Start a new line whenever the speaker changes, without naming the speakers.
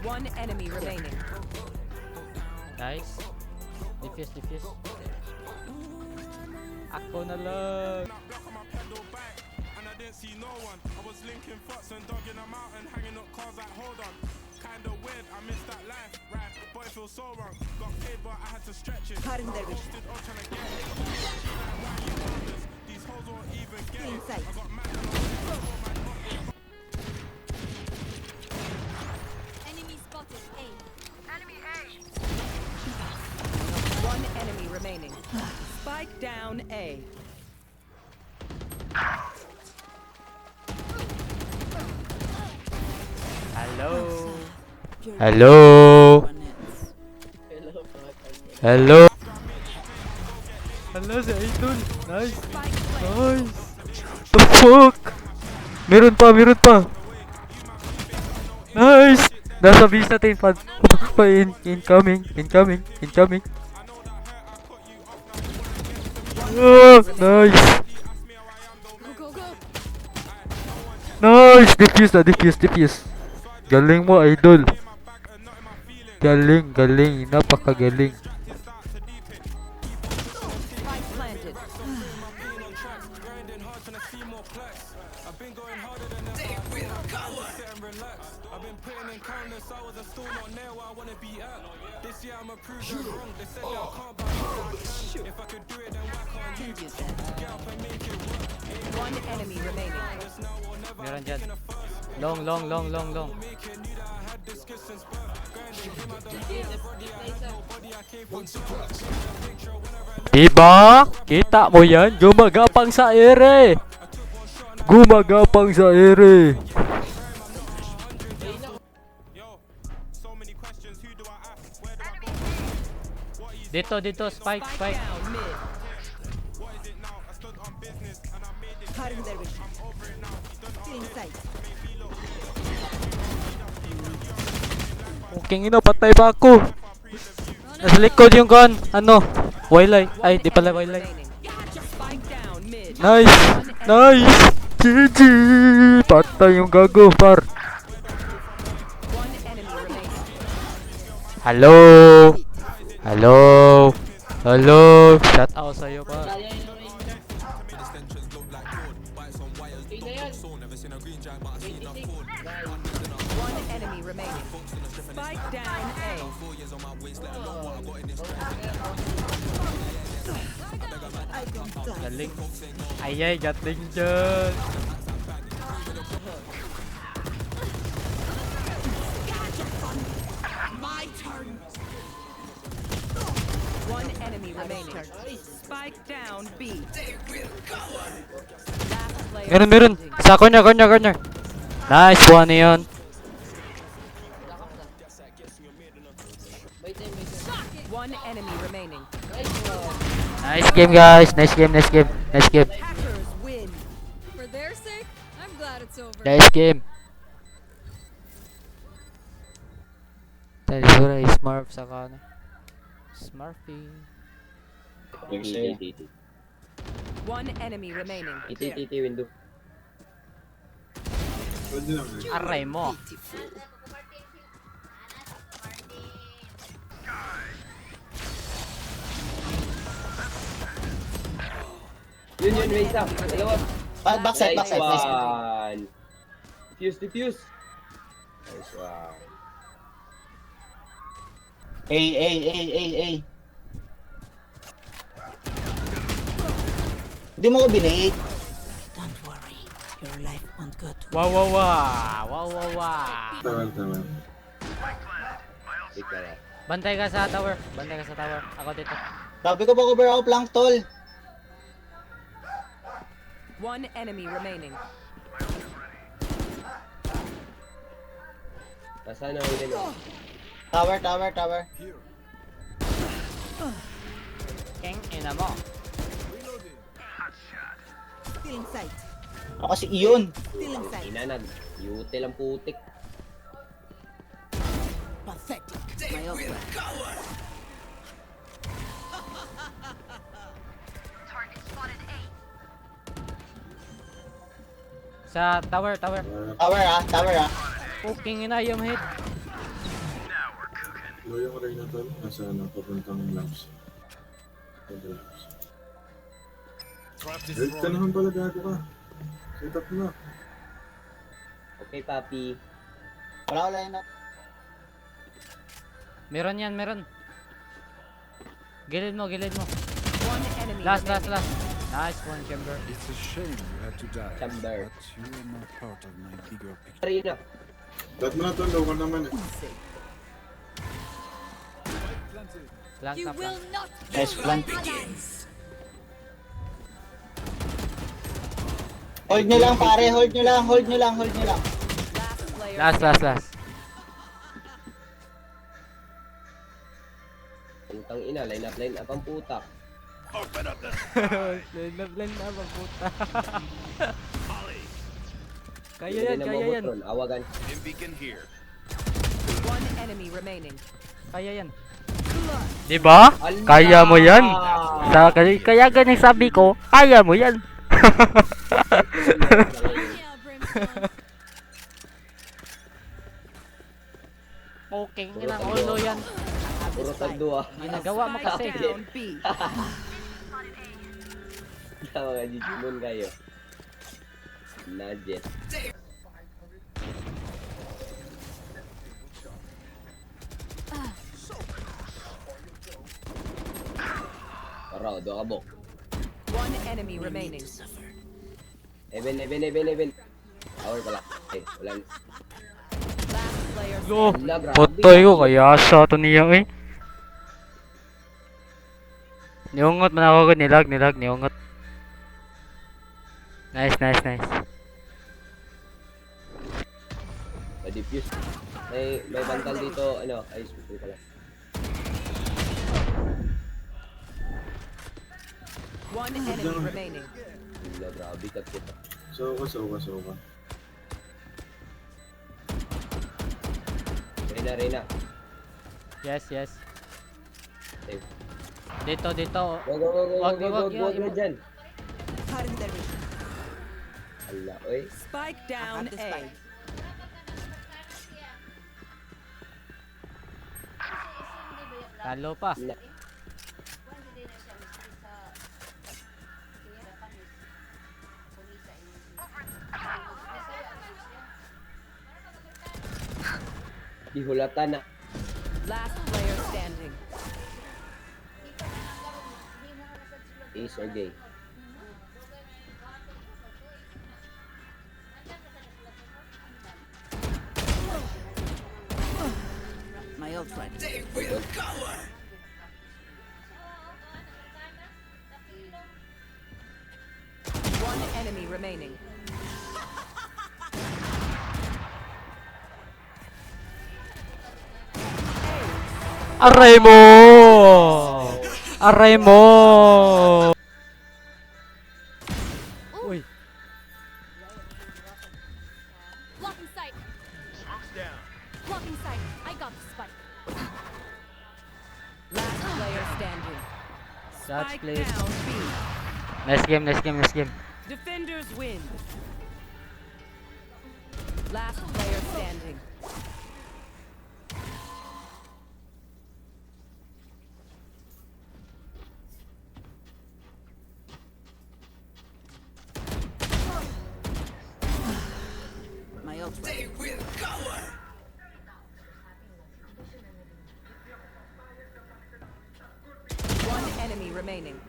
One enemy remaining.
Nice. Defuse, defuse. Ako na lang.
And I didn't see no one. I was linking fucks and dog in a mountain, hanging up cars like hold on. Kinda weird, I missed that life, right? But it feels so wrong. Got paid, but I had to stretch it.
Cutting their vision.
Posted all trying to get it. Like, why you done this? These hoes won't even get it.
Inside.
I got mad
Enemy spotted. A.
One enemy remaining. Spike down A.
Hello. Hello. Hello. Hello si Idol. Nice. Nice. The fuck? Meron pa, meron pa. Nice. Nasa base natin pa. Incoming, incoming, incoming. Oh, nice.
Go, go, go.
Nice. Defuse na, defuse, defuse. Galing mo, Idol. Galing, galing. Napakagaling.
Spike planted.
I've been putting in countless hours and still not near where I wanna be at. This year I'ma prove them wrong. They said that I can't, but I know that I can. If I could do it, then why can't you? Get up and make it work.
One enemy remaining.
Meron dyan. Long, long, long, long, long. Diba? Kita mo yan? Gumagapang sa ere. Gumagapang sa ere.
Yo, so many questions. Who do I ask? Where do I go?
Dito, dito. Spike, spike.
Down mid.
What is it now? I stood on business and I made it.
Cutting their vision.
I'm over it now. You done
Still inside.
Puking ino, patay ba ako? Nasa likod yung gun. Ano? Wildlife. Ay, di pala wildlife.
Remaining. Spike down mid.
Nice! Nice! GG! Patay yung gago, par.
One enemy remaining.
Hello! Hello! Hello! Shout out sa'yo, par.
One enemy remaining. Spike down A.
Galing. Ayay, galing dyan.
One enemy remaining. Spike down B. Last player
Meron, meron.
standing.
Sa corner, corner, corner. Nice one yun.
One enemy remaining.
Nice game, guys. Nice game, nice game, nice game.
Hackers win.
For their sake, I'm glad it's over.
Nice game. Talisura is Smurf sa kanan. Smurfy.
One enemy remaining.
Iti window.
Aray mo.
Yun, wait up. Dalawa.
Backside,
Nice
backside, backside.
one. Defuse. Nice one.
A. Hindi mo ko binate. Don't worry, your life won't go to
Wow, wow, wow. Wow, wow, wow.
Wait ka na.
Bantay ka sa tower. Bantay ka sa tower. Ako dito.
Sabi ko pa cover ako plank tol.
One enemy remaining.
Nasaan ang huli mo?
Tower.
King ina mo.
Still inside.
Ako si Iyon.
Still inside.
Inanag. Yutil ang putik.
Pathetic. My ultimate.
Sa tower.
Tower ah.
Puking ina yung hit.
Lo yung Reyna tol, nasa ano, papuntang lamps. Lamps. Health ka naman pala, gago ka. Set up na.
Okay, papi.
Wala yun.
Meron yan, meron. Gilid mo, gilid mo.
One enemy
Last,
remaining.
last, last. Nice one, Chamber.
It's a shame you had to die,
Chamber.
but you are not part of my bigger picture.
Reyna.
Dad mo na tol, low ka naman eh.
Plant
You
na,
will
plant.
not
Nice
kill
plant.
my allies.
Hold nyo lang pare, hold nyo lang, hold nyo lang, hold nyo lang.
Last player.
Last, last, last.
Putang ina, line up ang putak.
Line na, magputa. Kaya
Hindi
yan,
na
kaya yan.
mabotron, awagan.
One enemy remaining.
Kaya yan. Diba? Kaya mo yan. Kaya ganyan sabi ko, kaya mo yan.
Yeah, Brimstone.
Okay, ilang ulo yan.
Puro tagdo ah.
Ginagawa mo kasi.
Spike down B.
Mga Digimon kayo. Najet. Tara, do kabok.
One enemy remaining.
Even. Hour pala. Eh, wala.
Last player.
Lo,
Wala, grabe.
putoy ko kaya sa to niya eh. Niungot man ako, nilag, niungot. Nice.
Na-diffuse. May bantal dito, ano, ice cream pala.
One enemy remaining.
Wala, grabe, cut kita.
So ka.
Reyna.
Yes.
Save.
Dito.
Go,
Wag
dyan.
Harindari.
Ala, oy.
Spike down A.
Talo pa.
Na- Ihulatan na.
Last player standing.
Ace or gay.
My ult ready.
One enemy remaining.
Aray mo! Uy,
Blocking sight. Blocking sight. I got the spike.
Last player standing.
Shots,
Spike
please.
down B.
Nice game.
Defenders win. Last player standing.
My ult ready.
One enemy remaining.